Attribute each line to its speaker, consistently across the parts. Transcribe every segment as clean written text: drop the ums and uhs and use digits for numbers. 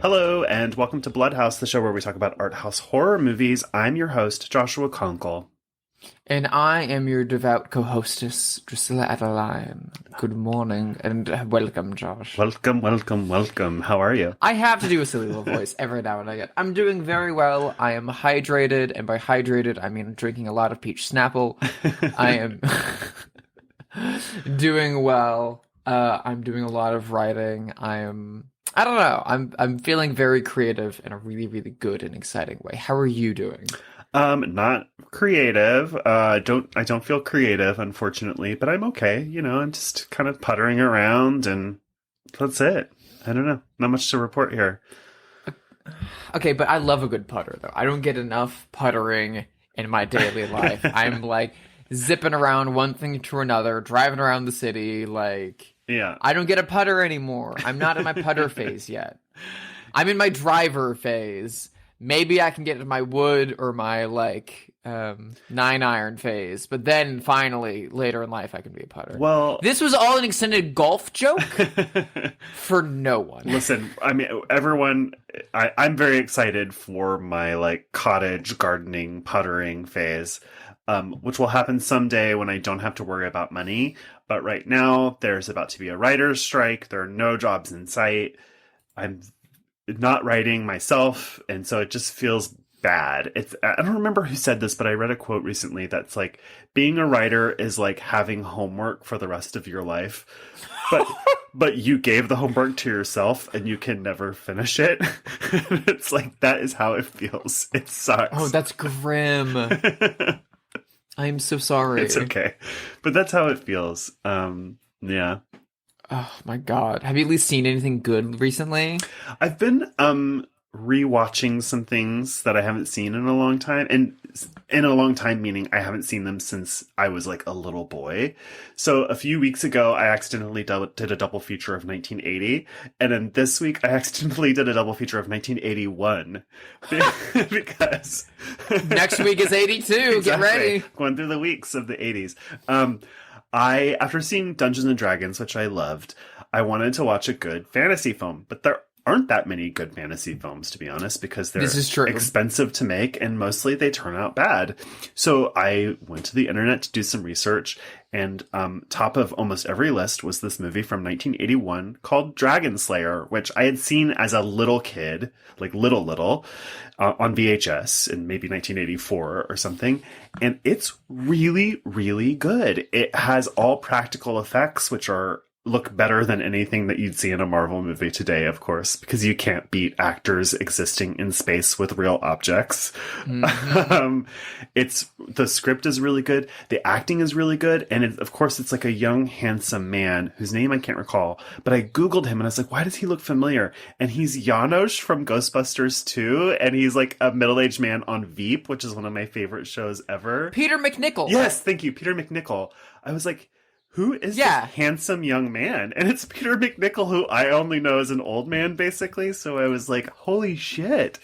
Speaker 1: Hello, and welcome to Bloodhouse, the show where we talk about art house horror movies. I'm your host, Joshua Conkle.
Speaker 2: And I am your devout co-hostess, Drusilla Adeline. Good morning and welcome, Josh.
Speaker 1: Welcome, welcome, welcome. How are you?
Speaker 2: I have to do a silly little voice every now and again. I'm doing very well. I am hydrated, and by hydrated, I mean drinking a lot of peach Snapple. I am doing well. I'm doing a lot of writing. I don't know. I'm feeling very creative in a really, really good and exciting way. How are you doing?
Speaker 1: Not creative. I don't feel creative, unfortunately, but I'm okay. You know, I'm just kind of puttering around, and that's it. I don't know. Not much to report here.
Speaker 2: Okay, but I love a good putter, though. I don't get enough puttering in my daily life. I'm like zipping around one thing to another, driving around the city,
Speaker 1: Yeah.
Speaker 2: I don't get a putter anymore. I'm not in my putter phase yet. I'm in my driver phase. Maybe I can get to my wood or my 9-iron phase, but then finally later in life I can be a putter.
Speaker 1: Well,
Speaker 2: this was all an extended golf joke for no one.
Speaker 1: Listen, I mean, everyone. I'm very excited for my cottage gardening puttering phase, which will happen someday when I don't have to worry about money. But right now, there's about to be a writer's strike. There are no jobs in sight. I'm not writing myself, and so it just feels bad. I don't remember who said this, but I read a quote recently that's like, being a writer is like having homework for the rest of your life, but you gave the homework to yourself and you can never finish it. It's like, that is how it feels. It sucks.
Speaker 2: Oh, that's grim. I'm so sorry.
Speaker 1: It's okay, but that's how it feels. Yeah.
Speaker 2: Oh my god. Have you at least seen anything good recently?
Speaker 1: I've been rewatching some things that I haven't seen in a long time. And in a long time, meaning I haven't seen them since I was like a little boy. So a few weeks ago, I accidentally did a double feature of 1980. And then this week, I accidentally did a double feature of 1981. Because
Speaker 2: next week is 82.
Speaker 1: Exactly.
Speaker 2: Get ready.
Speaker 1: Going through the weeks of the 80s. After seeing Dungeons and Dragons, which I loved, I wanted to watch a good fantasy film, but there aren't that many good fantasy films, to be honest, because they're expensive to make and mostly they turn out bad. So I went to the internet to do some research, and top of almost every list was this movie from 1981 called Dragonslayer, which I had seen as a little kid, like little, on VHS in maybe 1984 or something. And it's really, really good. It has all practical effects, which look better than anything that you'd see in a Marvel movie today, of course, because you can't beat actors existing in space with real objects. Mm-hmm. The script is really good. The acting is really good. And of course, it's like a young, handsome man whose name I can't recall, but I Googled him and I was like, why does he look familiar? And he's Janos from Ghostbusters 2. And he's like a middle-aged man on Veep, which is one of my favorite shows ever.
Speaker 2: Peter MacNicol.
Speaker 1: Yes, thank you. Peter MacNicol. I was like, who is this handsome young man? And it's Peter MacNicol, who I only know as an old man, basically. So I was like, holy shit.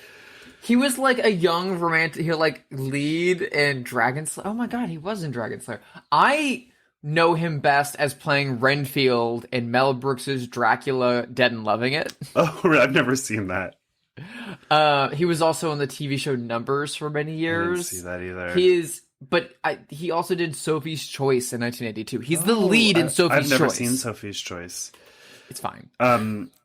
Speaker 2: He was like a young romantic, lead in Dragonslayer. Oh my god, he was in Dragonslayer. I know him best as playing Renfield in Mel Brooks's Dracula Dead and Loving It.
Speaker 1: Oh, I've never seen that.
Speaker 2: He was also on the TV show Numbers for many years.
Speaker 1: I didn't see that either.
Speaker 2: He also did Sophie's Choice in 1982. He's the lead in Sophie's Choice.
Speaker 1: I've never seen Sophie's Choice.
Speaker 2: It's fine.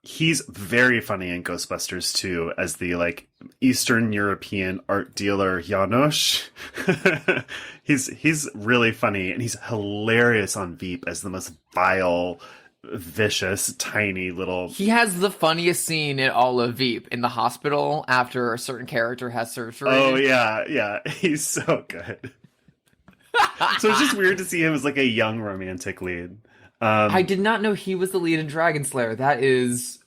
Speaker 1: He's very funny in Ghostbusters too, as the Eastern European art dealer Janos. He's really funny, and he's hilarious on Veep as the most vile, vicious, tiny little...
Speaker 2: He has the funniest scene in all of Veep in the hospital after a certain character has surgery.
Speaker 1: Oh yeah. He's so good. So it's just weird to see him as a young romantic lead.
Speaker 2: I did not know he was the lead in Dragonslayer. That is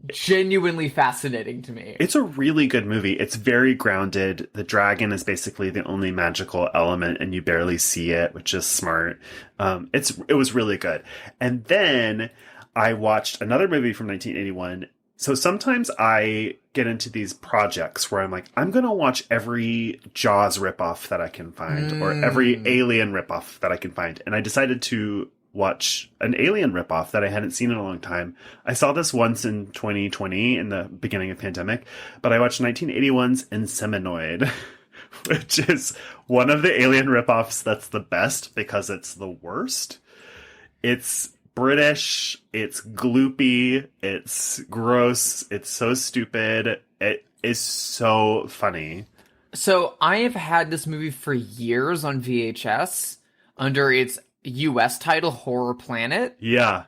Speaker 2: genuinely fascinating to me.
Speaker 1: It's a really good movie. It's very grounded. The dragon is basically the only magical element, and you barely see it, which is smart. It was really good. And then I watched another movie from 1981. So sometimes I get into these projects where I'm like, I'm going to watch every Jaws ripoff that I can find, or every Alien ripoff that I can find. And I decided to watch an Alien ripoff that I hadn't seen in a long time. I saw this once in 2020 in the beginning of pandemic, but I watched 1981's Inseminoid, which is one of the Alien ripoffs that's the best because it's the worst. It's British, it's gloopy, it's gross, it's so stupid, it is so funny.
Speaker 2: So I have had this movie for years on VHS under its US title, Horror Planet.
Speaker 1: Yeah.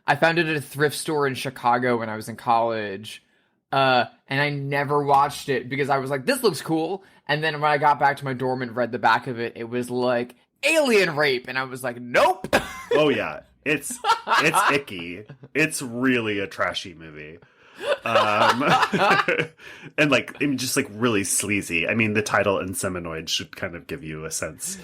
Speaker 2: I found it at a thrift store in Chicago when I was in college. And I never watched it because I was like, this looks cool. And then when I got back to my dorm and read the back of it, it was like, alien rape. And I was like, nope.
Speaker 1: Oh, yeah. It's icky. It's really a trashy movie. And like, just like really sleazy. I mean, the title Inseminoid should kind of give you a sense.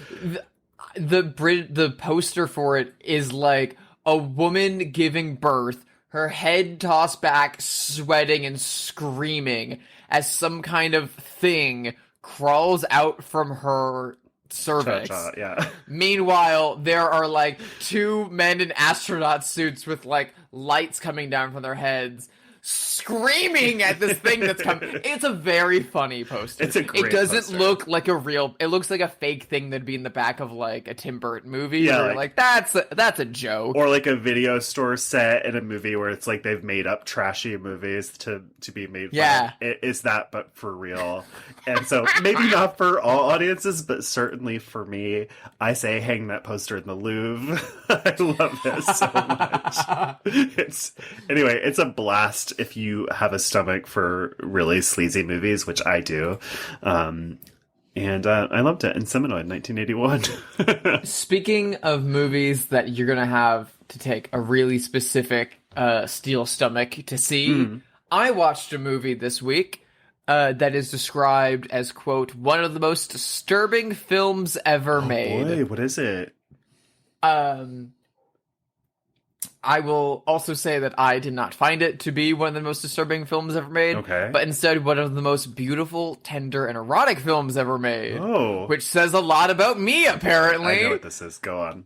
Speaker 2: The poster for it is like a woman giving birth, her head tossed back, sweating and screaming as some kind of thing crawls out from her cervix. Cha-cha,
Speaker 1: yeah.
Speaker 2: Meanwhile, there are like two men in astronaut suits with like lights coming down from their heads, screaming at this thing that's coming. It's a very funny poster.
Speaker 1: It's a great
Speaker 2: It doesn't
Speaker 1: poster.
Speaker 2: look like a real. It looks like a fake thing that'd be in the back of like a Tim Burton movie.
Speaker 1: Yeah,
Speaker 2: like that's a joke.
Speaker 1: Or like a video store set in a movie where it's like they've made up trashy movies to be made fun of. It is that, but for real. And so maybe not for all audiences, but certainly for me. I say hang that poster in the Louvre. I love this so much. It's a blast if you have a stomach for really sleazy movies, which I do. And I loved it. Inseminoid, 1981.
Speaker 2: Speaking of movies that you're going to have to take a really specific steel stomach to see, I watched a movie this week that is described as, quote, one of the most disturbing films ever made.
Speaker 1: Boy, what is it?
Speaker 2: I will also say that I did not find it to be one of the most disturbing films ever made.
Speaker 1: Okay.
Speaker 2: But instead one of the most beautiful, tender, and erotic films ever made.
Speaker 1: Oh.
Speaker 2: Which says a lot about me, apparently.
Speaker 1: I know what this is. Go on.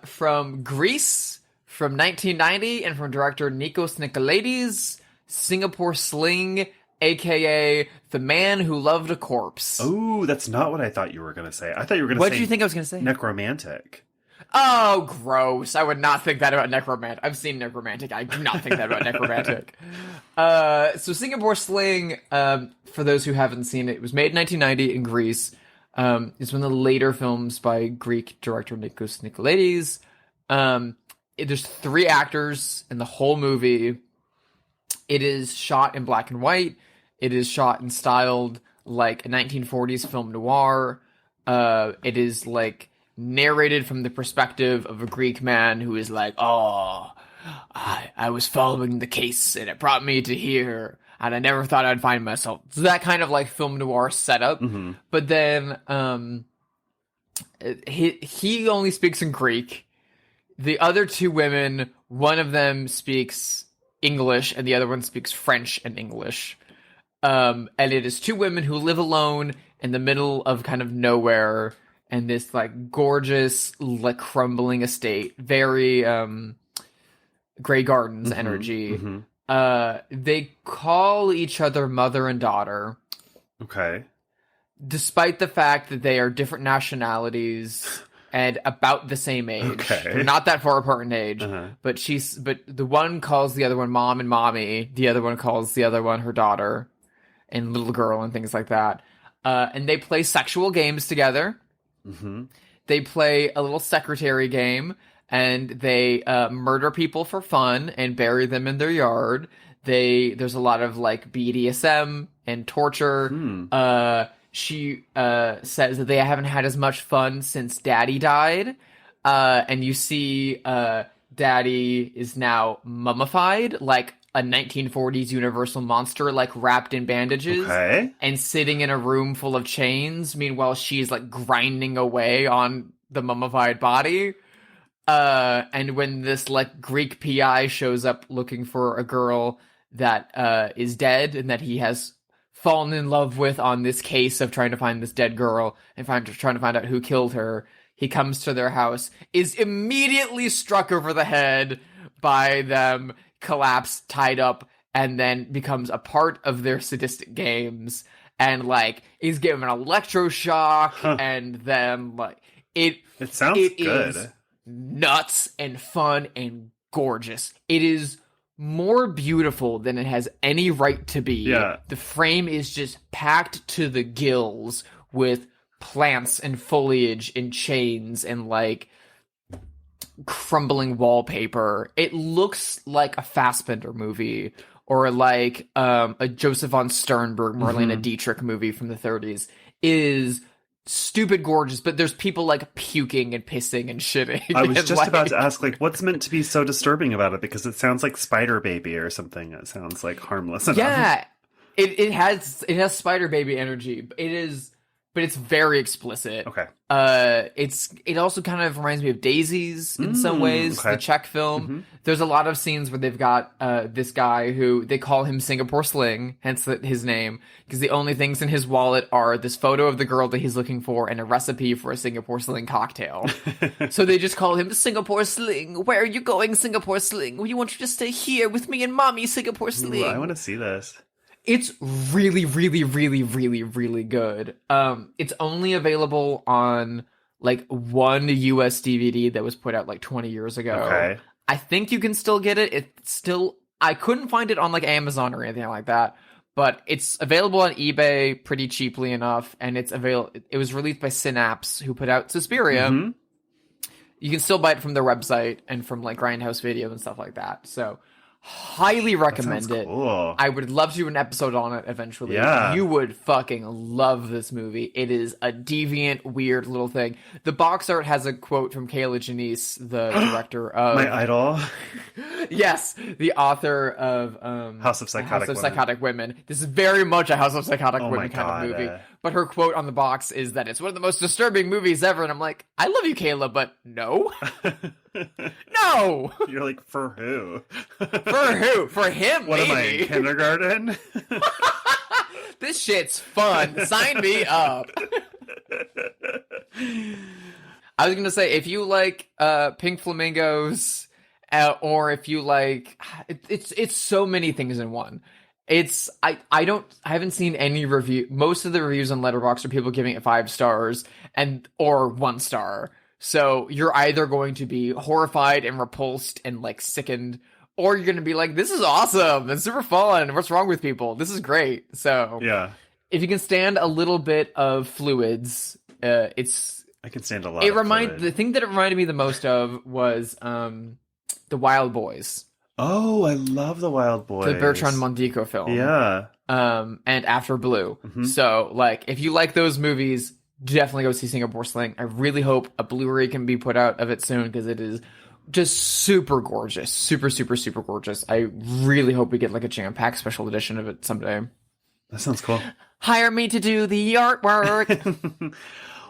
Speaker 2: From Greece, from 1990, and from director Nikos Nikolaidis, Singapore Sling, a.k.a. The Man Who Loved a Corpse.
Speaker 1: Oh, that's not what I thought you were going to say. I thought you were going to say...
Speaker 2: What did you think I was going to say?
Speaker 1: Nekromantik.
Speaker 2: Oh, gross. I would not think that about Nekromantik. I've seen Nekromantik. I do not think that about Nekromantik. So Singapore Sling, for those who haven't seen it, was made in 1990 in Greece. It's one of the later films by Greek director Nikos Nikolaidis. There's 3 actors in the whole movie. It is shot in black and white. It is shot and styled like a 1940s film noir. It is like narrated from the perspective of a Greek man who is like, oh, I was following the case and it brought me to here and I never thought I'd find myself. So that kind of like film noir setup. Mm-hmm. But then he only speaks in Greek. The other 2 women, one of them speaks English and the other one speaks French and English. And it is 2 women who live alone in the middle of kind of nowhere. And this, like, gorgeous, like, crumbling estate. Very, Grey Gardens energy. Mm-hmm. They call each other mother and daughter.
Speaker 1: Okay.
Speaker 2: Despite the fact that they are different nationalities and about the same age.
Speaker 1: Okay.
Speaker 2: They're not that far apart in age. Uh-huh. But the one calls the other one mom and mommy. The other one calls the other one her daughter and little girl and things like that. And they play sexual games together. Mm-hmm. They play a little secretary game, and they murder people for fun and bury them in their yard. There's a lot of like BDSM and torture. She says that they haven't had as much fun since Daddy died, and you see Daddy is now mummified, like a 1940s Universal monster, like wrapped in bandages and sitting in a room full of chains. Meanwhile, she's like grinding away on the mummified body. And when this like Greek PI shows up looking for a girl that is dead and that he has fallen in love with on this case of trying to find this dead girl and trying to find out who killed her, he comes to their house, is immediately struck over the head by them, collapsed, tied up, and then becomes a part of their sadistic games. And, like, he's given an electroshock, and then, like, it
Speaker 1: sounds good.
Speaker 2: is nuts and fun and gorgeous. It is more beautiful than it has any right to be.
Speaker 1: Yeah.
Speaker 2: The frame is just packed to the gills with plants and foliage and chains and, like, crumbling wallpaper. It looks like a Fassbinder movie, or like a Joseph von Sternberg, Marlene Dietrich movie from the 30s. It is stupid gorgeous, but there's people, like, puking and pissing and shitting.
Speaker 1: I was
Speaker 2: and,
Speaker 1: just
Speaker 2: like,
Speaker 1: about to ask, like, what's meant to be so disturbing about it? Because it sounds like Spider Baby or something. It sounds, like, harmless enough.
Speaker 2: Yeah, it has Spider Baby energy. But it's very explicit.
Speaker 1: Okay.
Speaker 2: It also kind of reminds me of Daisies in some ways,
Speaker 1: okay.
Speaker 2: the Czech film. There's a lot of scenes where they've got this guy who they call him Singapore Sling, hence his name, because the only things in his wallet are this photo of the girl that he's looking for and a recipe for a Singapore Sling cocktail. So they just call him Singapore Sling. Where are you going, Singapore Sling? We want you to stay here with me and Mommy, Singapore Sling.
Speaker 1: Ooh, I want to see this.
Speaker 2: It's really, really, really, really, really good. It's only available on, like, one US DVD that was put out, like, 20 years ago.
Speaker 1: Okay.
Speaker 2: I think you can still get it. I couldn't find it on, like, Amazon or anything like that, but it's available on eBay pretty cheaply enough, and it was released by Synapse, who put out Suspiria. You can still buy it from their website and from, like, Grindhouse Video and stuff like that, so highly recommend it.
Speaker 1: Cool.
Speaker 2: I would love to do an episode on it eventually.
Speaker 1: Yeah.
Speaker 2: You would fucking love this movie. It is a deviant, weird little thing. The box art has a quote from Kayla Janice, the director of...
Speaker 1: My idol.
Speaker 2: Yes, the author of
Speaker 1: House of Psychotic
Speaker 2: Women. This is very much a House of Psychotic Women kind of movie.
Speaker 1: God.
Speaker 2: But her quote on the box is that it's one of the most disturbing movies ever. And I'm like, I love you, Kayla, but no. No!
Speaker 1: You're like, for who?
Speaker 2: For who? For him,
Speaker 1: What
Speaker 2: maybe.
Speaker 1: am I, in kindergarten?
Speaker 2: This shit's fun. Sign me up. I was gonna say, if you like Pink Flamingos, or if you like, it's so many things in one. I haven't seen any review. Most of the reviews on Letterboxd are people giving it 5 stars or 1 star. So you're either going to be horrified and repulsed and, like, sickened, or you're going to be like, this is awesome. It's super fun. What's wrong with people? This is great. So
Speaker 1: yeah,
Speaker 2: if you can stand a little bit of fluids, I
Speaker 1: can stand a lot. The
Speaker 2: thing that it reminded me the most of was The Wild Boys.
Speaker 1: Oh, I love The Wild Boys.
Speaker 2: The Bertrand Mondico film.
Speaker 1: Yeah.
Speaker 2: And After Blue. So, like, if you like those movies, definitely go see Singapore Sling. I really hope a Blu-ray can be put out of it soon, because it is just super gorgeous. Super, super, super gorgeous. I really hope we get, like, a jam-packed special edition of it someday.
Speaker 1: That sounds cool.
Speaker 2: Hire me to do the artwork.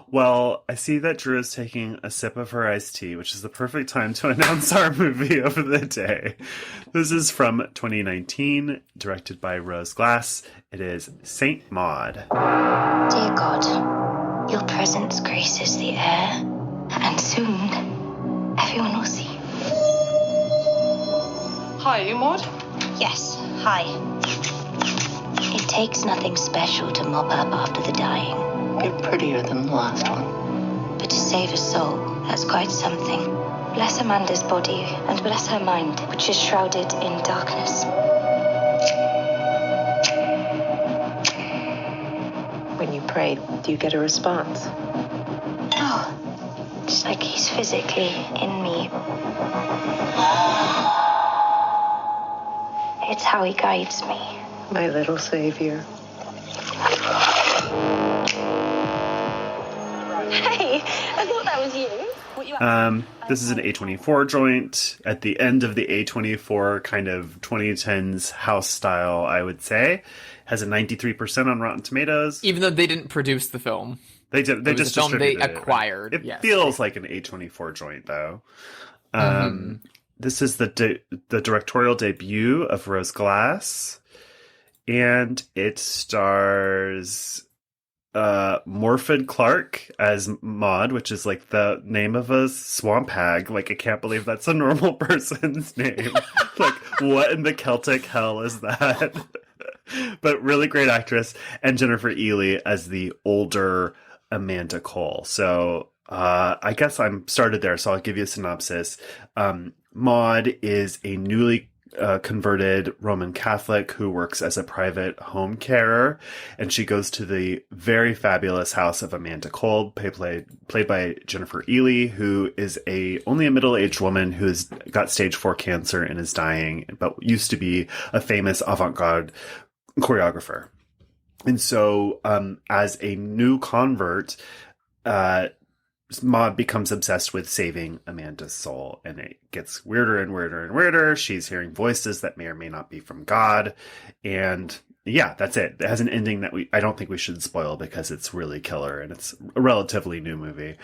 Speaker 1: Well, I see that Drew is taking a sip of her iced tea, which is the perfect time to announce our movie of the day. This is from 2019, directed by Rose Glass. It is Saint Maud.
Speaker 3: Dear God, your presence graces the air, and soon everyone will see.
Speaker 4: Hi, you Maud?
Speaker 3: Yes, hi. It takes nothing special to mop up after the dying.
Speaker 4: You're prettier than the last one.
Speaker 3: But to save a soul, that's quite something. Bless Amanda's body, and bless her mind, which is shrouded in darkness.
Speaker 4: When you pray, do you get a response?
Speaker 3: Oh, it's like he's physically in me. It's how he guides me.
Speaker 4: My little savior.
Speaker 3: Hey, I thought that was you.
Speaker 1: This is an A24 joint at the end of the A24 kind of 2010s house style, I would say. Has a 93% on Rotten Tomatoes.
Speaker 2: Even though they didn't produce the film.
Speaker 1: They did. They just
Speaker 2: the film they
Speaker 1: distributed
Speaker 2: acquired.
Speaker 1: It
Speaker 2: yes.
Speaker 1: feels like an A24 joint, though. This is the directorial debut of Rose Glass, and it stars Morfydd Clark as Maud, which is like the name of a swamp hag. Like, I can't believe that's a normal person's name. Like, what in the Celtic hell is that? But really great actress. And Jennifer Ely as the older Amanda Cole. So I guess I'm started there, so I'll give you a synopsis. Maud is a newly converted Roman Catholic who works as a private home carer, and she goes to the very fabulous house of Amanda Cole, played by Jennifer Ely, who is only a middle-aged woman who's got stage 4 cancer and is dying, but used to be a famous avant-garde choreographer. And so, as a new convert, Maud becomes obsessed with saving Amanda's soul, and it gets weirder and weirder and weirder. She's hearing voices that may or may not be from God, and yeah, that's it. It has an ending that I don't think we should spoil because it's really killer, and it's a relatively new movie.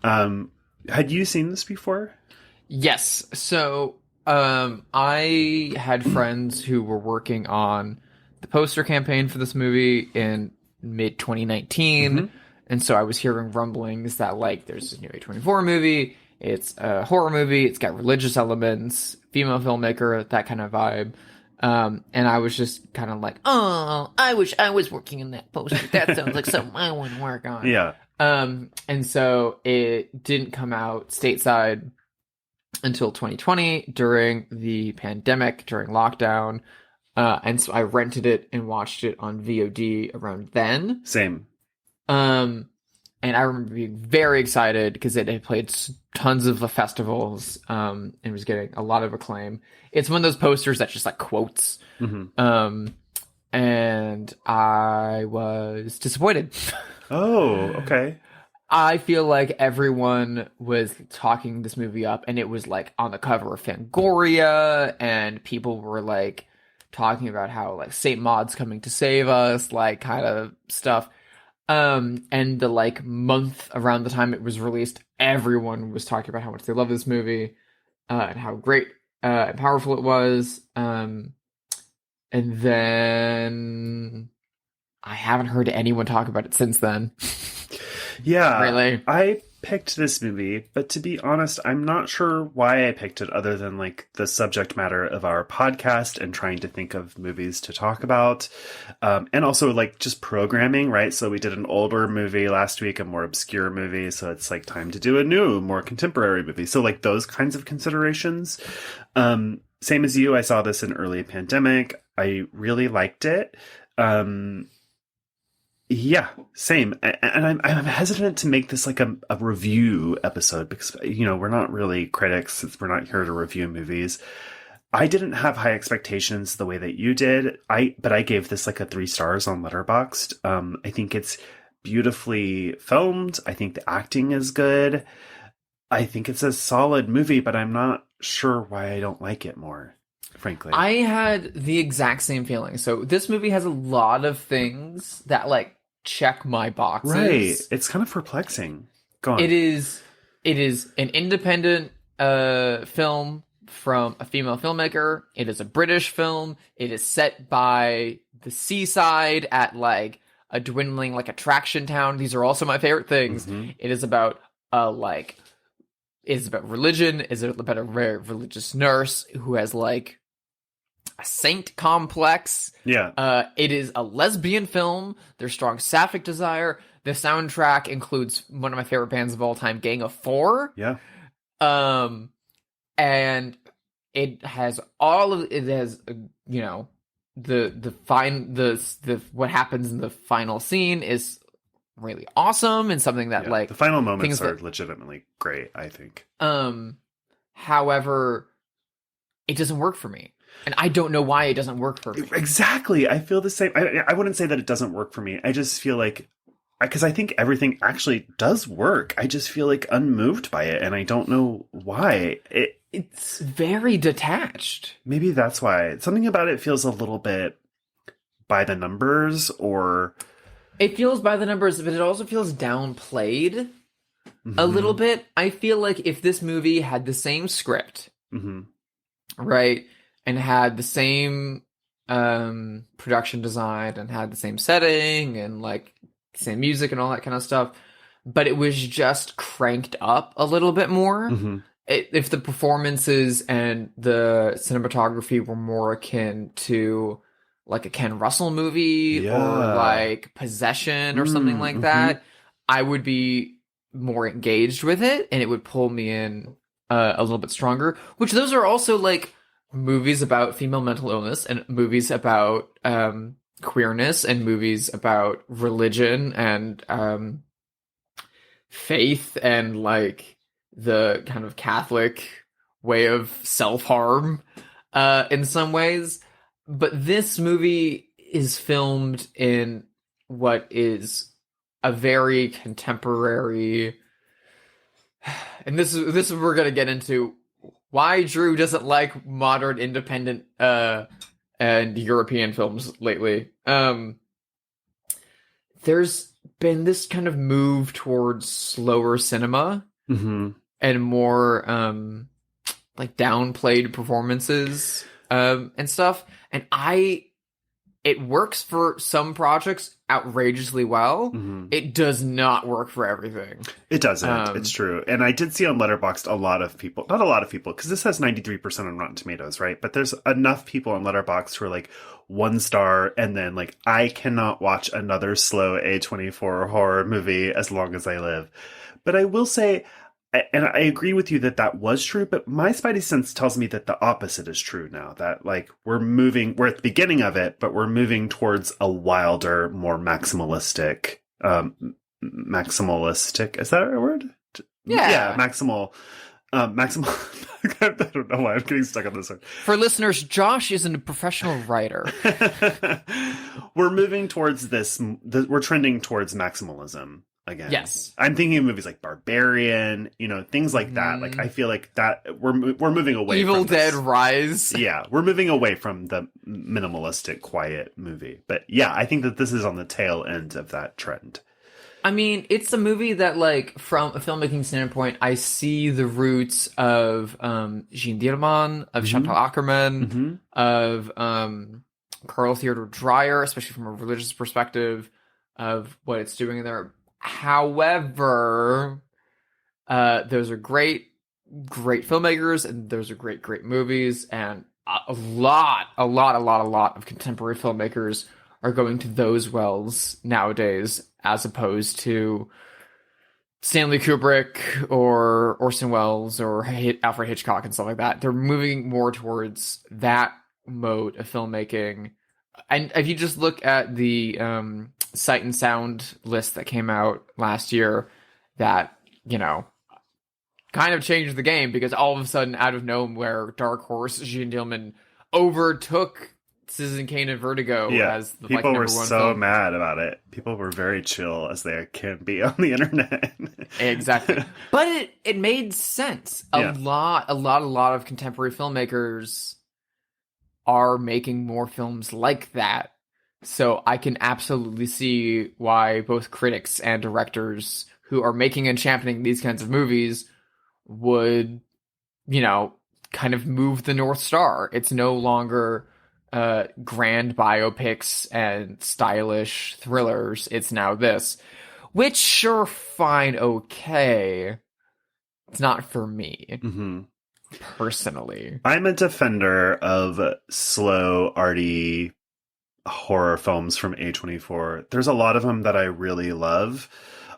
Speaker 1: Had you seen this before?
Speaker 2: Yes. So, I had friends who were working on the poster campaign for this movie in mid 2019. Mm-hmm. And so I was hearing rumblings that, like, there's this new A24 movie, it's a horror movie, it's got religious elements, female filmmaker, that kind of vibe. And I was just kind of like, oh, I wish I was working in that poster. That sounds like something I want to work on.
Speaker 1: Yeah.
Speaker 2: And so it didn't come out stateside until 2020 during the pandemic, during lockdown. And so I rented it and watched it on VOD around then.
Speaker 1: Same.
Speaker 2: And I remember being very excited because it had played tons of festivals, and was getting a lot of acclaim. It's one of those posters that just like quotes. Mm-hmm. And I was disappointed.
Speaker 1: Oh, okay.
Speaker 2: I feel like everyone was talking this movie up, and it was like on the cover of Fangoria, and people were like talking about how like Saint Maud's coming to save us, like kind of stuff. And the like month around the time it was released, everyone was talking about how much they love this movie, and how great and powerful it was. And then I haven't heard anyone talk about it since then.
Speaker 1: Yeah,
Speaker 2: really.
Speaker 1: I picked this movie, but to be honest, I'm not sure why I picked it other than like the subject matter of our podcast and trying to think of movies to talk about. And also like just programming, right? So we did an older movie last week, a more obscure movie. So it's like time to do a new, more contemporary movie. So like those kinds of considerations. Same as you, I saw this in early pandemic. I really liked it. Yeah, same. And I'm hesitant to make this like a review episode because, you know, we're not really critics. We're not here to review movies. I didn't have high expectations the way that you did. But I gave this like a 3 stars on Letterboxd. I think it's beautifully filmed. I think the acting is good. I think it's a solid movie, but I'm not sure why I don't like it more, frankly.
Speaker 2: I had the exact same feeling. So this movie has a lot of things that like check my boxes.
Speaker 1: Right. It's kind of perplexing. Go on.
Speaker 2: It is an independent film from a female filmmaker. It is a British film. It is set by the seaside at like a dwindling like attraction town. These are also my favorite things. Mm-hmm. It is about it's about religion. It's about a very religious nurse who has like a saint complex.
Speaker 1: Yeah.
Speaker 2: It is a lesbian film. There's strong sapphic desire. The soundtrack includes one of my favorite bands of all time, Gang of Four.
Speaker 1: Yeah.
Speaker 2: And it has you know, the what happens in the final scene is really awesome and something that like
Speaker 1: the final moments are legitimately great, I think.
Speaker 2: However, it doesn't work for me. And I don't know why it doesn't work for me.
Speaker 1: Exactly. I feel the same. I wouldn't say that it doesn't work for me. I just feel like, because I think everything actually does work. I just feel like unmoved by it, and I don't know why.
Speaker 2: It's very detached.
Speaker 1: Maybe that's why. Something about it feels a little bit by the numbers, or...
Speaker 2: It feels by the numbers, but it also feels downplayed a little bit. I feel like if this movie had the same script, right, and had the same production design and had the same setting and like same music and all that kind of stuff, but it was just cranked up a little bit more.
Speaker 1: Mm-hmm.
Speaker 2: If the performances and the cinematography were more akin to like a Ken Russell movie or like Possession or something like that, I would be more engaged with it and it would pull me in a little bit stronger, which those are also like movies about female mental illness and movies about queerness and movies about religion and faith and like the kind of Catholic way of self-harm in some ways. But this movie is filmed in what is a very contemporary, and this is we're gonna get into why Drew doesn't like modern independent and European films lately. There's been this kind of move towards slower cinema and more like downplayed performances and stuff. And it works for some projects outrageously well. It does not work for everything.
Speaker 1: It doesn't. It's true. And I did see on Letterboxd a lot of people, not a lot of people, because this has 93% on Rotten Tomatoes, right? But there's enough people on Letterboxd who are like 1 star and then like, I cannot watch another slow A24 horror movie as long as I live. But I will say, and I agree with you that was true, but my spidey sense tells me that the opposite is true now. That like we're at the beginning of it, but we're moving towards a wilder, more maximalistic, is that a word?
Speaker 2: Yeah,
Speaker 1: maximal. I don't know why I'm getting stuck on this one.
Speaker 2: For listeners, Josh isn't a professional writer.
Speaker 1: We're moving towards this. We're trending towards maximalism. Again.
Speaker 2: Yes.
Speaker 1: I'm thinking of movies like Barbarian, things like that. Like, I feel like that we're moving away
Speaker 2: Evil
Speaker 1: from
Speaker 2: Dead
Speaker 1: this.
Speaker 2: Rise.
Speaker 1: Yeah, we're moving away from the minimalistic, quiet movie. But yeah, I think that this is on the tail end of that trend.
Speaker 2: I mean, it's a movie that, like, from a filmmaking standpoint, I see the roots of Jeanne Dielman, of Chantal Akerman, of Carl Theodor Dreyer, especially from a religious perspective of what it's doing in there. However, those are great filmmakers, and those are great movies, and a lot of contemporary filmmakers are going to those wells nowadays, as opposed to Stanley Kubrick or Orson Welles or Alfred Hitchcock and stuff like that. They're moving more towards that mode of filmmaking. And if you just look at the Sight and Sound list that came out last year, that, kind of changed the game, because all of a sudden, out of nowhere, Dark Horse, Jeanne Dielman overtook Citizen Kane and Vertigo as the
Speaker 1: people
Speaker 2: number
Speaker 1: were
Speaker 2: one
Speaker 1: so
Speaker 2: film.
Speaker 1: mad about it. People were very chill, as they can be on the internet.
Speaker 2: Exactly. But it made sense. A lot of contemporary filmmakers are making more films like that. So I can absolutely see why both critics and directors who are making and championing these kinds of movies would, kind of move the North Star. It's no longer grand biopics and stylish thrillers. It's now this, which sure, fine, okay. It's not for me. Personally.
Speaker 1: I'm a defender of slow, arty horror films from A24. There's a lot of them that I really love.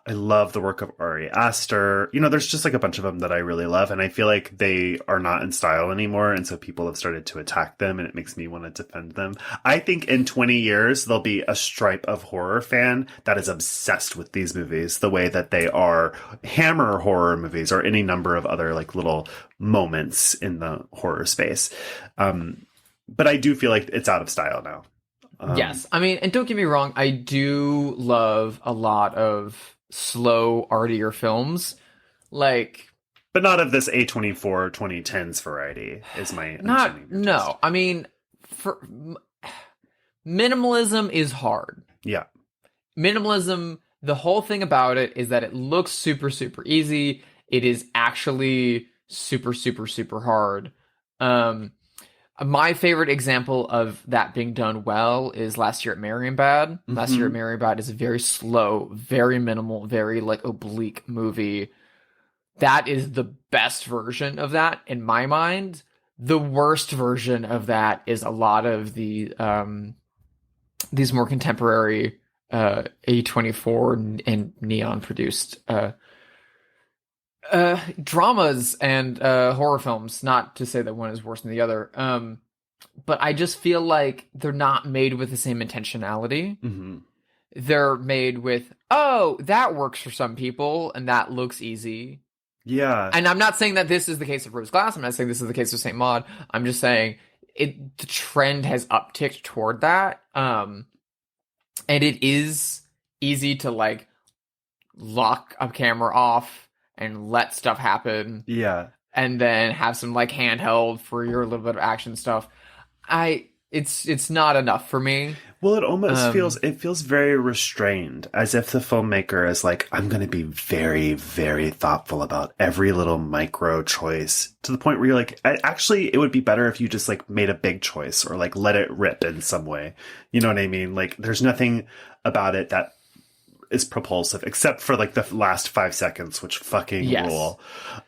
Speaker 1: I love the work of Ari Aster. There's just like a bunch of them that I really love, and I feel like they are not in style anymore, and so people have started to attack them, and it makes me want to defend them. I think in 20 years, there'll be a stripe of horror fan that is obsessed with these movies, the way that they are Hammer horror movies or any number of other like little moments in the horror space. But I do feel like it's out of style now.
Speaker 2: Yes. I mean, and don't get me wrong, I do love a lot of slow, artier films. Like,
Speaker 1: but not of this A24 2010s variety, is my understanding.
Speaker 2: No. I mean, minimalism is hard.
Speaker 1: Yeah.
Speaker 2: Minimalism, the whole thing about it is that it looks super, super easy. It is actually super, super, super hard. My favorite example of that being done well is Last Year at Marienbad. Last Year at Marienbad is a very slow, very minimal, very like oblique movie. That is the best version of that in my mind. The worst version of that is a lot of the these more contemporary A24 and Neon produced dramas and horror films. Not to say that one is worse than the other, but I just feel like they're not made with the same intentionality. They're made with, oh, that works for some people and that looks easy.
Speaker 1: Yeah.
Speaker 2: And I'm not saying that this is the case of Rose Glass. I'm not saying this is the case of Saint Maud. I'm just saying the trend has upticked toward that. And it is easy to like lock a camera off and let stuff happen.
Speaker 1: Yeah.
Speaker 2: And then have some like handheld for your little bit of action stuff. It's not enough for me.
Speaker 1: Well, it almost feels very restrained, as if the filmmaker is like, I'm going to be very, very thoughtful about every little micro choice, to the point where you're like, actually, it would be better if you just like made a big choice or like let it rip in some way. You know what I mean? Like, there's nothing about it that is propulsive, except for like the last 5 seconds, which fucking rule.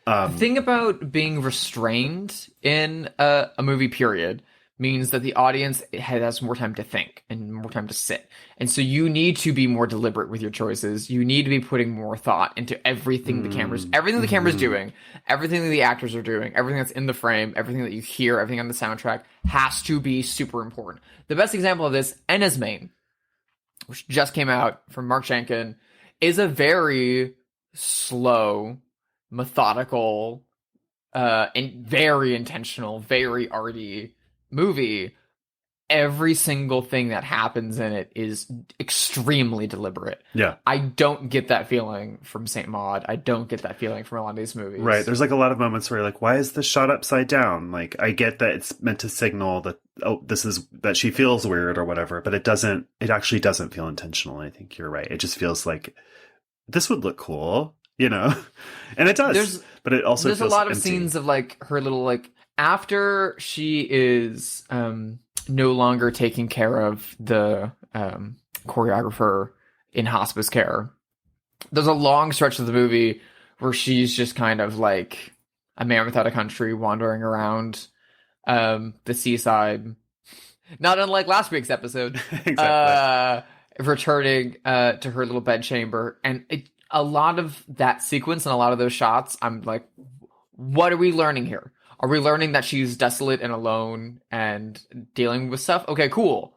Speaker 2: The thing about being restrained in a movie period means that the audience has more time to think and more time to sit. And so you need to be more deliberate with your choices. You need to be putting more thought into everything the camera's doing, everything that the actors are doing, everything that's in the frame, everything that you hear, everything on the soundtrack has to be super important. The best example of this, Enys, which just came out from Mark Shankin, is a very slow, methodical, and very intentional, very arty movie. Every single thing that happens in it is extremely deliberate.
Speaker 1: Yeah.
Speaker 2: I don't get that feeling from Saint Maud. I don't get that feeling from a lot of these movies.
Speaker 1: Right. There's like a lot of moments where you're like, why is this shot upside down? Like, I get that it's meant to signal that, oh, that she feels weird or whatever, but it actually doesn't feel intentional. I think you're right. It just feels like this would look cool, you know? And it does. But it also
Speaker 2: there's
Speaker 1: feels
Speaker 2: a lot of
Speaker 1: empty.
Speaker 2: scenes of like her little like, after she is no longer taking care of the choreographer in hospice care, there's a long stretch of the movie where she's just kind of like a man without a country wandering around the seaside, not unlike last week's episode.
Speaker 1: Exactly.
Speaker 2: Returning to her little bedchamber. And a lot of that sequence and a lot of those shots, I'm like, what are we learning here? Are we learning that she's desolate and alone and dealing with stuff? Okay, cool.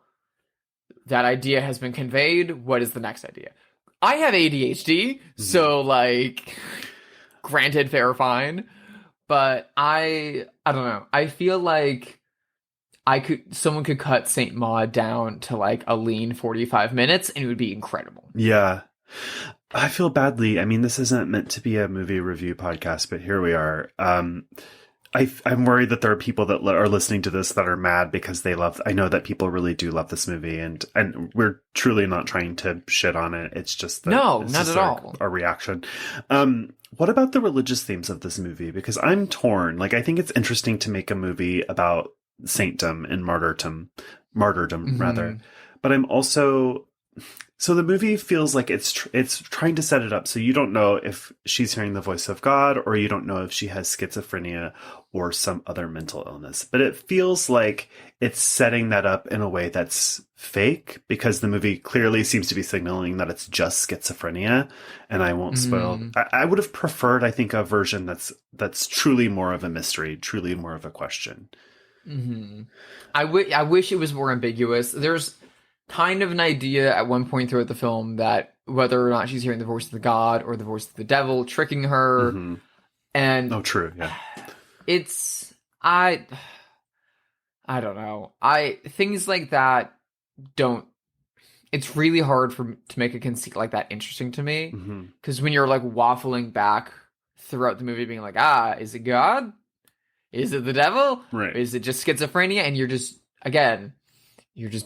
Speaker 2: That idea has been conveyed. What is the next idea? I have ADHD, so like, granted, fair, but I don't know. I feel like someone could cut Saint Maud down to like a lean 45 minutes and it would be incredible.
Speaker 1: Yeah. I feel badly. I mean, this isn't meant to be a movie review podcast, but here we are. I'm worried that there are people that are listening to this that are mad because I know that people really do love this movie, and we're truly not trying to shit on it. It's just that
Speaker 2: not at all
Speaker 1: our reaction. What about the religious themes of this movie? Because I'm torn. Like, I think it's interesting to make a movie about saintdom and martyrdom rather, but I'm also. So the movie feels like it's trying to set it up so you don't know if she's hearing the voice of God, or you don't know if she has schizophrenia or some other mental illness. But it feels like it's setting that up in a way that's fake, because the movie clearly seems to be signaling that it's just schizophrenia. And I won't spoil. I would have preferred, I think, a version that's truly more of a mystery, truly more of a question.
Speaker 2: I wish it was more ambiguous. There's kind of an idea at one point throughout the film that whether or not she's hearing the voice of the god or the voice of the devil tricking her. And
Speaker 1: true. Yeah.
Speaker 2: It's, I don't know. Things like that it's really hard to make a conceit like that interesting to me. Because when you're like waffling back throughout the movie being like, is it God? Is it the devil?
Speaker 1: Right.
Speaker 2: Is it just schizophrenia? And you're just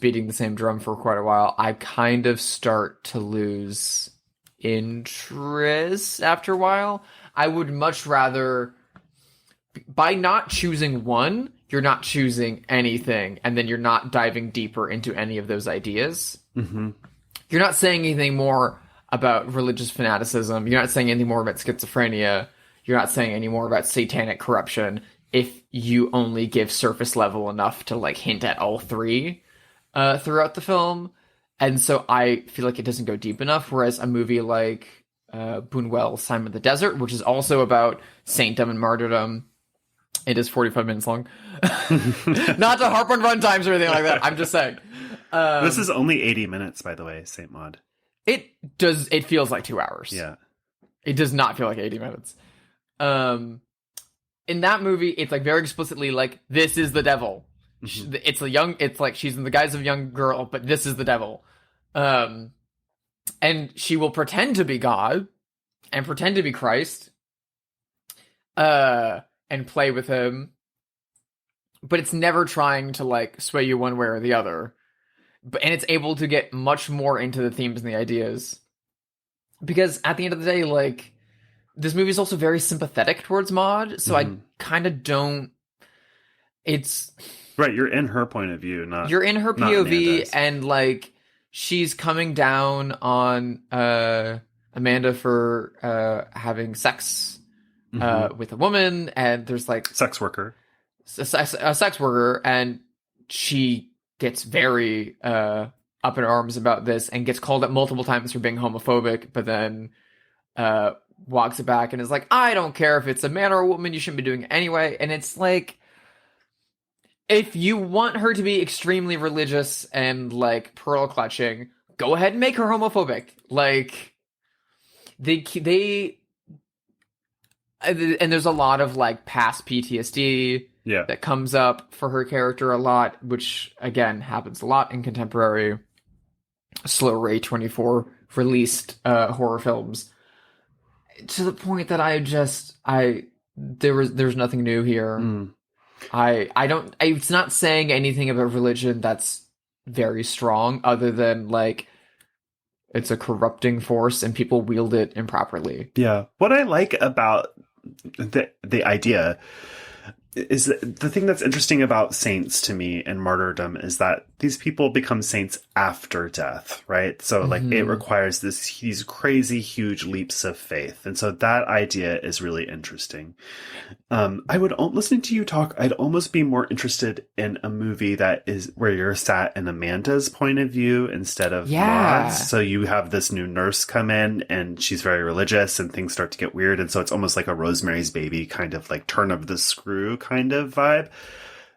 Speaker 2: beating the same drum for quite a while. I kind of start to lose interest after a while. I would much rather, by not choosing one, you're not choosing anything, and then you're not diving deeper into any of those ideas.
Speaker 1: Mm-hmm.
Speaker 2: You're not saying anything more about religious fanaticism. You're not saying anything more about schizophrenia. You're not saying any more about satanic corruption if you only give surface level enough to like hint at all three throughout the film. And so I feel like it doesn't go deep enough, whereas a movie like Buñuel's Time of the Desert, which is also about saintdom and martyrdom, it is 45 minutes long. Not to harp on run times or anything like that. I'm just saying.
Speaker 1: This is only 80 minutes, by the way, Saint Maud.
Speaker 2: It feels like 2 hours.
Speaker 1: Yeah.
Speaker 2: It does not feel like 80 minutes. In that movie, it's like very explicitly like, this is the devil. Mm-hmm. It's like she's in the guise of a young girl, but this is the devil. And she will pretend to be God and pretend to be Christ. And play with him. But it's never trying to like sway you one way or the other. And it's able to get much more into the themes and the ideas. Because at the end of the day, like, this movie is also very sympathetic towards Maud, so I kind of don't... It's...
Speaker 1: Right, you're in her point of view, not...
Speaker 2: You're in her POV, and, like, she's coming down on Amanda for having sex with a woman, and there's, like...
Speaker 1: Sex worker.
Speaker 2: A sex worker, and she gets very up in arms about this and gets called out multiple times for being homophobic, but then walks it back and is like, I don't care if it's a man or a woman, you shouldn't be doing it anyway. And it's like, if you want her to be extremely religious and like pearl clutching, go ahead and make her homophobic. Like, they and there's a lot of like past PTSD that comes up for her character a lot, which again happens a lot in contemporary slow ray 24 released horror films, to the point that there's nothing new here. It's not saying anything about religion that's very strong, other than like it's a corrupting force and people wield it improperly.
Speaker 1: Yeah. What I like about the idea is that the thing that's interesting about saints to me and martyrdom is that these people become saints after death, right? So like it requires these crazy huge leaps of faith. And so that idea is really interesting. Listening to you talk, I'd almost be more interested in a movie that is where you're sat in Amanda's point of view instead of Maud's. So you have this new nurse come in and she's very religious and things start to get weird. And so it's almost like a Rosemary's Baby kind of like turn of the screw kind of vibe.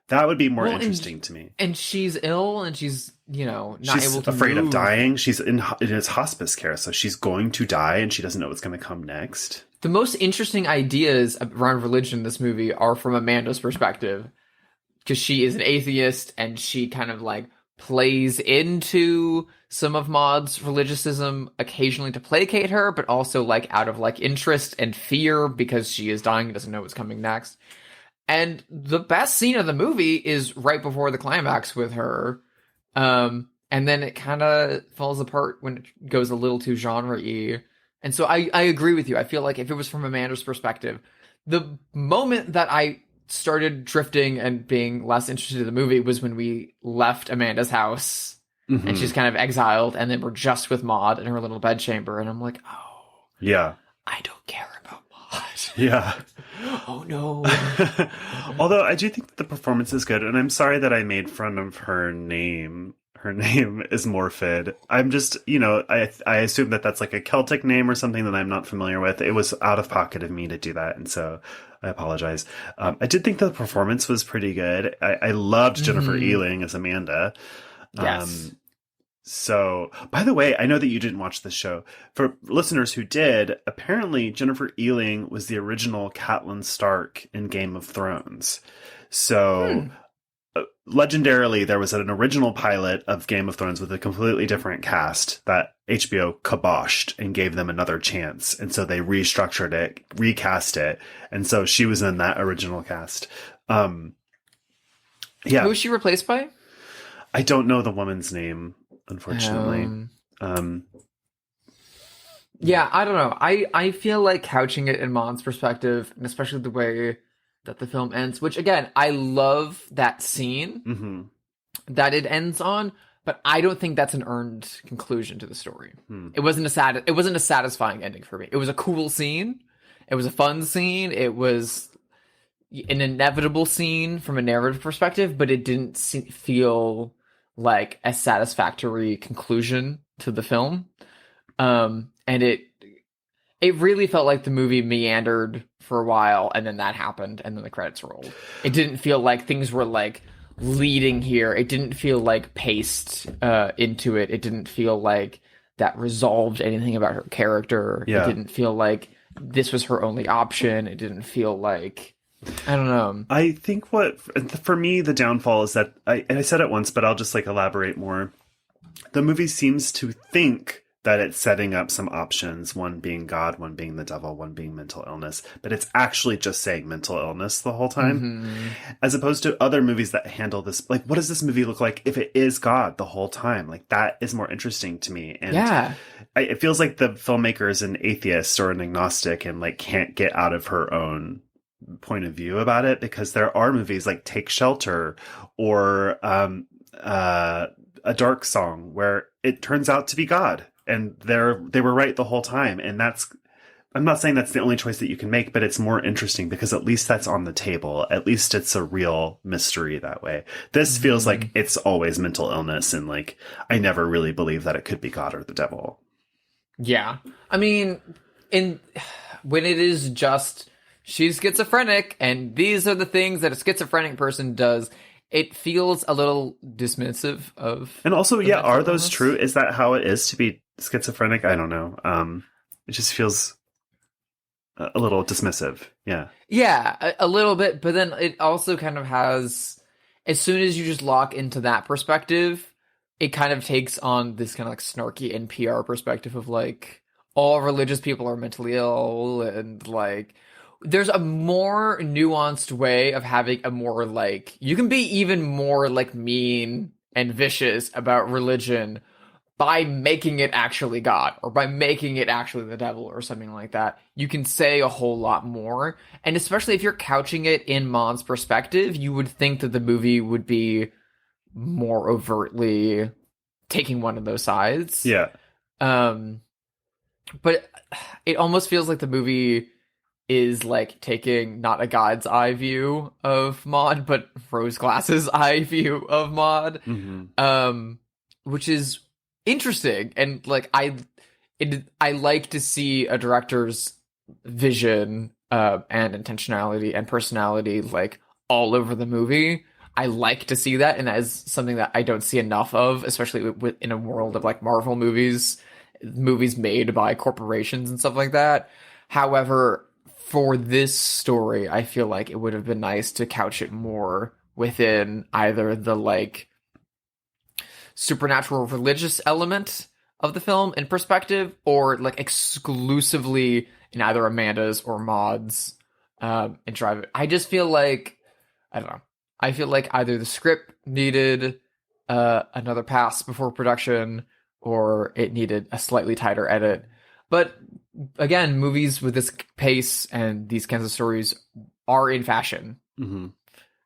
Speaker 1: That would be more interesting to me. And
Speaker 2: she's ill, and she's, not able to
Speaker 1: afraid
Speaker 2: move.
Speaker 1: of dying. She's in his hospice care, so she's going to die, and she doesn't know what's going to come next.
Speaker 2: The most interesting ideas around religion in this movie are from Amanda's perspective, because she is an atheist, and she kind of, like, plays into some of Maud's religiousism occasionally to placate her, but also, like, out of, like, interest and fear, because she is dying and doesn't know what's coming next. And the best scene of the movie is right before the climax with her. And then it kind of falls apart when it goes a little too genre-y. And so I agree with you. I feel like if it was from Amanda's perspective, the moment that I started drifting and being less interested in the movie was when we left Amanda's house. Mm-hmm. And she's kind of exiled. And then we're just with Maud in her little bedchamber. And I'm like, oh.
Speaker 1: Yeah.
Speaker 2: I don't care about Maud.
Speaker 1: Yeah.
Speaker 2: Oh no.
Speaker 1: Although I do think that the performance is good, and I'm sorry that I made fun of her name. Her name is Morphid. I'm just, I assume that that's like a Celtic name or something that I'm not familiar with. It was out of pocket of me to do that, and so I apologize. I did think the performance was pretty good. I loved Jennifer Ealing as Amanda.
Speaker 2: Yes.
Speaker 1: So, by the way, I know that you didn't watch this show. For listeners who did, apparently Jennifer Ealing was the original Catelyn Stark in Game of Thrones. So, legendarily, there was an original pilot of Game of Thrones with a completely different cast that HBO kiboshed and gave them another chance. And so they restructured it, recast it. And so she was in that original cast. Yeah.
Speaker 2: Who was she replaced by?
Speaker 1: I don't know the woman's name, unfortunately.
Speaker 2: Yeah, I don't know. I feel like couching it in Maud's perspective, and especially the way that the film ends, which again, I love that scene
Speaker 1: Mm-hmm.
Speaker 2: that it ends on, but I don't think that's an earned conclusion to the story. It wasn't a satisfying ending for me. It was a cool scene. It was a fun scene. It was an inevitable scene from a narrative perspective, but it didn't feel like a satisfactory conclusion to the film. And it really felt like the movie meandered for a while, and then that happened, and then the credits rolled. It didn't feel like things were like leading here. It didn't feel like paced into it. It didn't feel like that resolved anything about her character.
Speaker 1: Yeah.
Speaker 2: It didn't feel like this was her only option. It didn't feel like, I don't know.
Speaker 1: I think for me, the downfall is that, and I said it once, but I'll just like elaborate more. The movie seems to think that it's setting up some options, one being God, one being the devil, one being mental illness, but it's actually just saying mental illness the whole time.
Speaker 2: Mm-hmm.
Speaker 1: As opposed to other movies that handle this, like, what does this movie look like if it is God the whole time? Like, that is more interesting to me. And
Speaker 2: yeah.
Speaker 1: It feels like the filmmaker is an atheist or an agnostic and like can't get out of her own point of view about it, because there are movies like Take Shelter or A Dark Song where it turns out to be God. And they were right the whole time. And I'm not saying that's the only choice that you can make, but it's more interesting because at least that's on the table. At least it's a real mystery that way. This feels like it's always mental illness. And like, I never really believe that it could be God or the devil.
Speaker 2: Yeah. I mean, when it is just, she's schizophrenic and these are the things that a schizophrenic person does, it feels a little dismissive of.
Speaker 1: And also, yeah, are those
Speaker 2: illness.
Speaker 1: true? Is that how it is to be schizophrenic? I don't know. It just feels a little dismissive. Yeah.
Speaker 2: Yeah, a little bit. But then it also kind of has, as soon as you just lock into that perspective, it kind of takes on this kind of like snarky NPR perspective of like, all religious people are mentally ill, and like, there's a more nuanced way of having a more like, you can be even more like mean and vicious about religion by making it actually God or by making it actually the devil or something like that. You can say a whole lot more. And especially if you're couching it in Maud's perspective, you would think that the movie would be more overtly taking one of those sides.
Speaker 1: Yeah.
Speaker 2: But it almost feels like the movie is like taking not a God's eye view of Maud, but rose glasses eye view of Maud, which is interesting. And like, I like to see a director's vision and intentionality and personality like all over the movie. I like to see that, and that is something that I don't see enough of, especially in a world of like Marvel movies made by corporations and stuff like that. However, for this story, I feel like it would have been nice to couch it more within either the like supernatural religious element of the film in perspective, or like exclusively in either Amanda's or Maud's and drive it. I just feel like, I don't know. I feel like either the script needed another pass before production, or it needed a slightly tighter edit. But again, movies with this pace and these kinds of stories are in fashion. And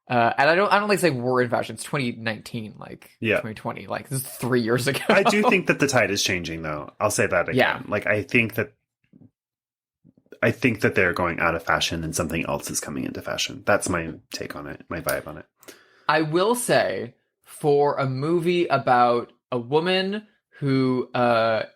Speaker 2: I don't like to say we're in fashion. It's 2019, like 2020, like this is 3 years ago.
Speaker 1: I do think that the tide is changing, though. I'll say that again.
Speaker 2: Yeah.
Speaker 1: Like, I think that they're going out of fashion and something else is coming into fashion. That's my take on it, my vibe on it.
Speaker 2: I will say, for a movie about a woman who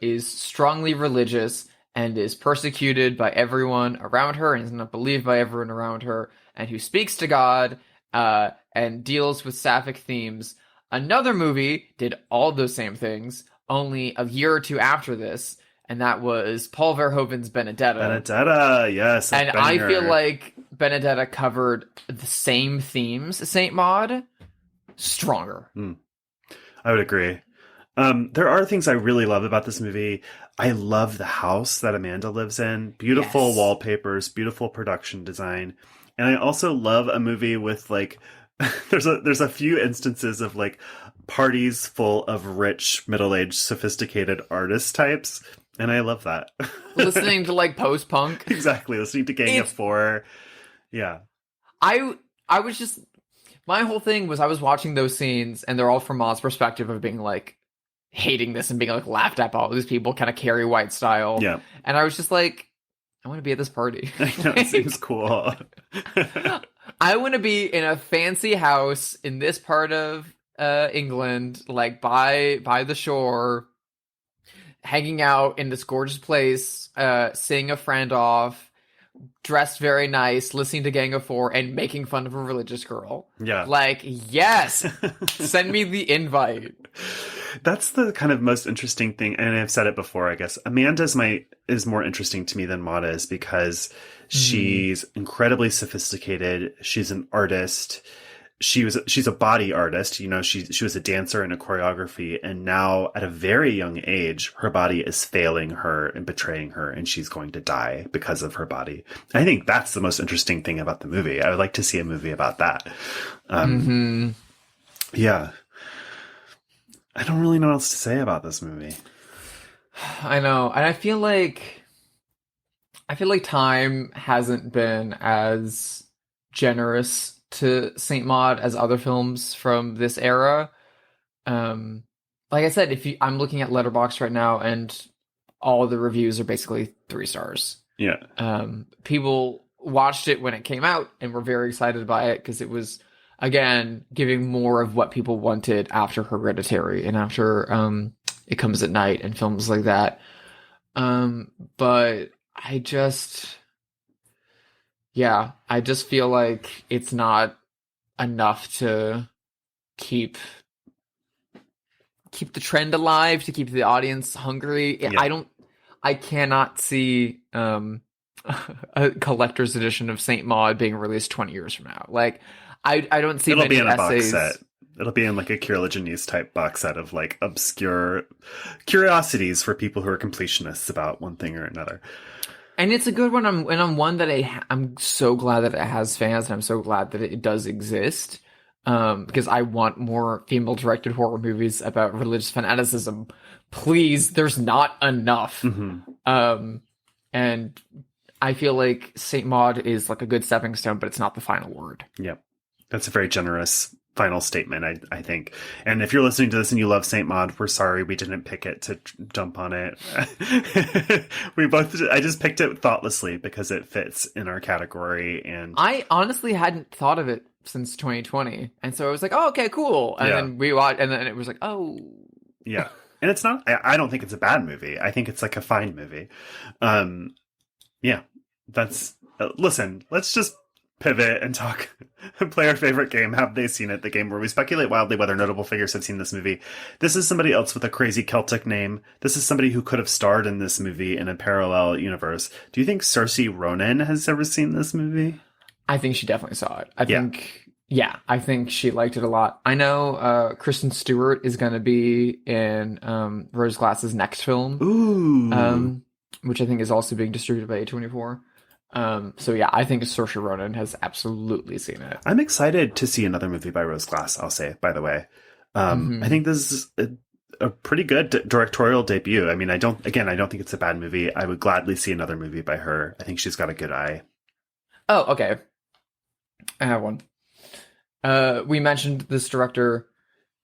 Speaker 2: is strongly religious and is persecuted by everyone around her and is not believed by everyone around her, and who speaks to God and deals with sapphic themes, another movie did all those same things, only a year or two after this, and that was Paul Verhoeven's Benedetta.
Speaker 1: Benedetta, yes.
Speaker 2: And I feel like Benedetta covered the same themes as Saint Maud, stronger.
Speaker 1: I would agree. There are things I really love about this movie. I love the house that Amanda lives in. Beautiful wallpapers, beautiful production design. And I also love a movie with like, there's a few instances of like parties full of rich, middle-aged, sophisticated artist types. And I love that.
Speaker 2: Listening to like post-punk.
Speaker 1: Exactly. Listening to Gang of Four. Yeah.
Speaker 2: I was just, my whole thing was I was watching those scenes and they're all from Maud's perspective of being like hating this and being like laughed at by all these people, kind of Carrie White style.
Speaker 1: Yeah.
Speaker 2: And I was just like, I want to be at this party.
Speaker 1: I know, it seems cool.
Speaker 2: I want to be in a fancy house in this part of England, like by the shore, hanging out in this gorgeous place, seeing a friend off, dressed very nice, listening to Gang of Four, and making fun of a religious girl.
Speaker 1: Yeah.
Speaker 2: Like, yes! Send me the invite.
Speaker 1: That's the kind of most interesting thing, and I've said it before, I guess. Amanda is more interesting to me than Maud is because she's incredibly sophisticated. She's an artist. She's a body artist. You know, she was a dancer and a choreography, and now at a very young age, her body is failing her and betraying her, and she's going to die because of her body. I think that's the most interesting thing about the movie. I would like to see a movie about that. Yeah. I don't really know what else to say about this movie.
Speaker 2: I know, and I feel like time hasn't been as generous to Saint Maud as other films from this era. Like I said, I'm looking at Letterboxd right now, and all the reviews are basically 3 stars.
Speaker 1: Yeah.
Speaker 2: People watched it when it came out and were very excited by it because it was, again, giving more of what people wanted after Hereditary and after It Comes at Night and films like that. But I just feel like it's not enough to keep the trend alive, to keep the audience hungry. Yeah. I cannot see a collector's edition of Saint Maud being released 20 years from now. Like, I don't see
Speaker 1: it'll
Speaker 2: many
Speaker 1: be in a
Speaker 2: essays.
Speaker 1: box set. It'll be in like a Kier Janice type box set of like obscure curiosities for people who are completionists about one thing or another.
Speaker 2: And it's a good one. I'm one that I'm so glad that it has fans, and I'm so glad that it does exist. Because I want more female-directed horror movies about religious fanaticism. Please, there's not enough.
Speaker 1: Mm-hmm.
Speaker 2: And I feel like Saint Maud is like a good stepping stone, but it's not the final word.
Speaker 1: Yep. That's a very generous final statement, I think. And if you're listening to this and you love Saint Maud, we're sorry we didn't pick it to jump on it. I just picked it thoughtlessly because it fits in our category. And
Speaker 2: I honestly hadn't thought of it since 2020. And so I was like, oh, okay, cool. And then we watched, and then it was like, oh.
Speaker 1: Yeah. And it's not, I don't think it's a bad movie. I think it's like a fine movie. Yeah. That's, listen, let's just pivot and talk, play our favorite game. Have they seen it? The game where we speculate wildly whether notable figures have seen this movie. This is somebody else with a crazy Celtic name. This is somebody who could have starred in this movie in a parallel universe. Do you think Saoirse Ronan has ever seen this movie?
Speaker 2: I think she definitely saw it. I think she liked it a lot. I know Kristen Stewart is going to be in Rose Glass's next film.
Speaker 1: Ooh.
Speaker 2: Which I think is also being distributed by A24. So yeah, I think Saoirse Ronan has absolutely seen it.
Speaker 1: I'm excited to see another movie by Rose Glass, I'll say, by the way. I think this is a pretty good directorial debut. I mean, I don't think it's a bad movie. I would gladly see another movie by her. I think she's got a good eye.
Speaker 2: Oh, okay. I have one. We mentioned this director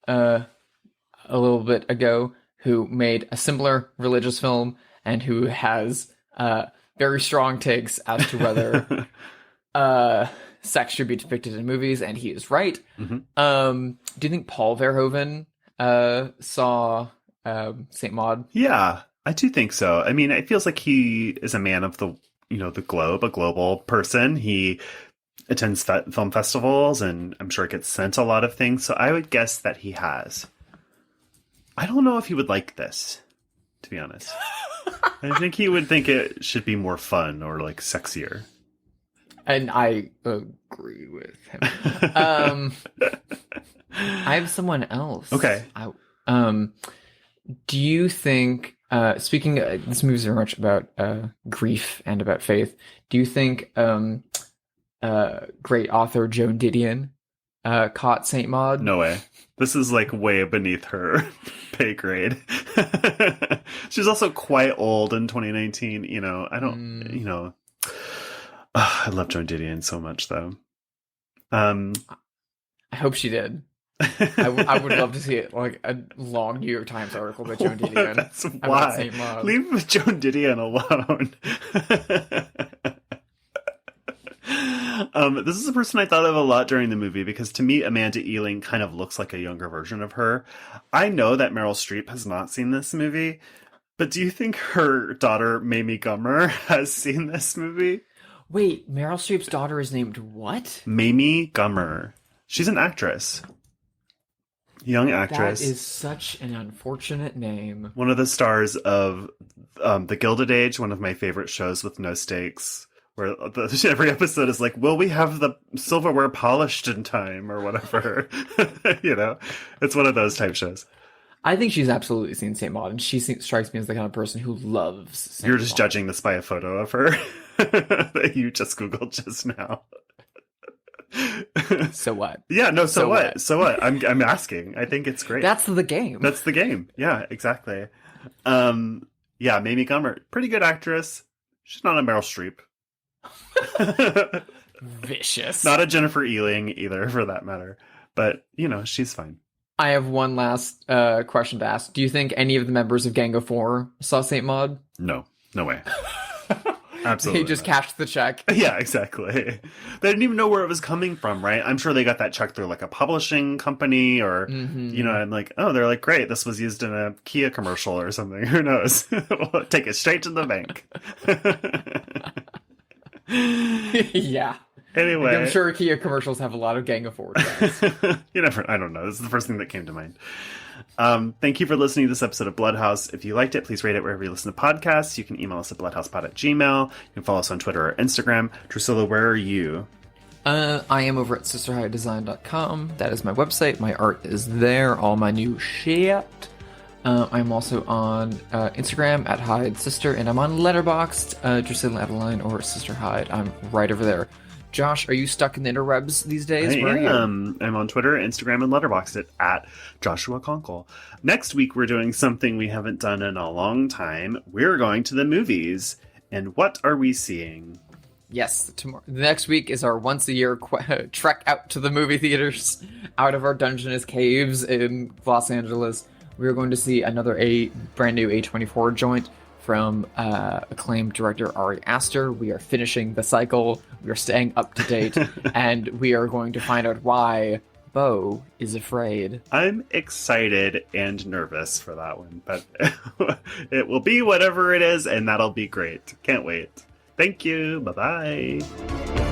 Speaker 2: a little bit ago who made a similar religious film and who has very strong takes as to whether sex should be depicted in movies, and he is right. Do you think Paul Verhoeven saw Saint Maud?
Speaker 1: Yeah, I do think so. I mean, it feels like he is a man of the globe, a global person. He attends film festivals, and I'm sure gets sent a lot of things. So I would guess that he has. I don't know if he would like this, to be honest. I think he would think it should be more fun or like sexier.
Speaker 2: And I agree with him. I have someone else.
Speaker 1: Okay.
Speaker 2: Do you think, speaking, this movie is very much about grief and about faith. Do you think great author Joan Didion caught Saint Maud?
Speaker 1: No way. This is like way beneath her pay grade. She's also quite old in 2019. I love Joan Didion so much, though. Um,
Speaker 2: I hope she did. I would love to see it, like a long New York Times article by Joan Didion.
Speaker 1: That's
Speaker 2: about
Speaker 1: why.
Speaker 2: Saint Maud.
Speaker 1: Leave Joan Didion alone. This is a person I thought of a lot during the movie because to me, Amanda Ealing kind of looks like a younger version of her. I know that Meryl Streep has not seen this movie, but do you think her daughter, Mamie Gummer, has seen this movie?
Speaker 2: Wait, Meryl Streep's daughter is named what?
Speaker 1: Mamie Gummer. She's an actress. Young actress.
Speaker 2: That is such an unfortunate name.
Speaker 1: One of the stars of The Gilded Age, one of my favorite shows with no stakes, where every episode is like, will we have the silverware polished in time or whatever? You know, it's one of those type shows.
Speaker 2: I think she's absolutely seen Saint Maud, and she strikes me as the kind of person who loves Saint
Speaker 1: You're just
Speaker 2: Maud.
Speaker 1: judging this by a photo of her that you just Googled just now.
Speaker 2: So what?
Speaker 1: Yeah, no, so what?
Speaker 2: what?
Speaker 1: So what? I'm asking. I think it's great.
Speaker 2: That's the game.
Speaker 1: That's the game. Yeah, exactly. Yeah, Mamie Gummer, pretty good actress. She's not a Meryl Streep.
Speaker 2: Vicious.
Speaker 1: Not a Jennifer Ealing either, for that matter. But, you know, she's fine.
Speaker 2: I have one last question to ask. Do you think any of the members of Gang of Four saw Saint Maud?
Speaker 1: No way. Absolutely.
Speaker 2: They just
Speaker 1: not.
Speaker 2: cashed the check.
Speaker 1: Yeah, exactly. They didn't even know where it was coming from, right? I'm sure they got that check through like a publishing company or, you know, and like, oh, they're like, great, this was used in a Kia commercial or something. Who knows? We'll take it straight to the bank.
Speaker 2: Yeah.
Speaker 1: Anyway.
Speaker 2: I'm sure Kia commercials have a lot of Gang of Four checks.
Speaker 1: You never, I don't know. This is the first thing that came to mind. Thank you for listening to this episode of Bloodhouse. If you liked it, please rate it wherever you listen to podcasts. You can email us at bloodhousepod@gmail.com. You can follow us on Twitter or Instagram. Drusilla, where are you?
Speaker 2: I am over at sisterhidedesign.com. That is my website. My art is there. All my new shit. I'm also on Instagram at Hyde Sister, and I'm on Letterboxd, Drusilla Adeline or Sister Hyde. I'm right over there. Josh, are you stuck in the interwebs these days?
Speaker 1: I
Speaker 2: Where are you?
Speaker 1: am. I'm on Twitter, Instagram, and Letterboxd at Joshua Conkle. Next week, we're doing something we haven't done in a long time. We're going to the movies. And what are we seeing?
Speaker 2: Yes, next week is our once-a-year trek out to the movie theaters, out of our Dungeness caves in Los Angeles. We're going to see another brand new A24 joint from acclaimed director Ari Aster. We are finishing the cycle. We are staying up to date, and we are going to find out why BEAU is afraid.
Speaker 1: I'm excited and nervous for that one, but it will be whatever it is, and that'll be great. Can't wait. Thank you. Bye-bye.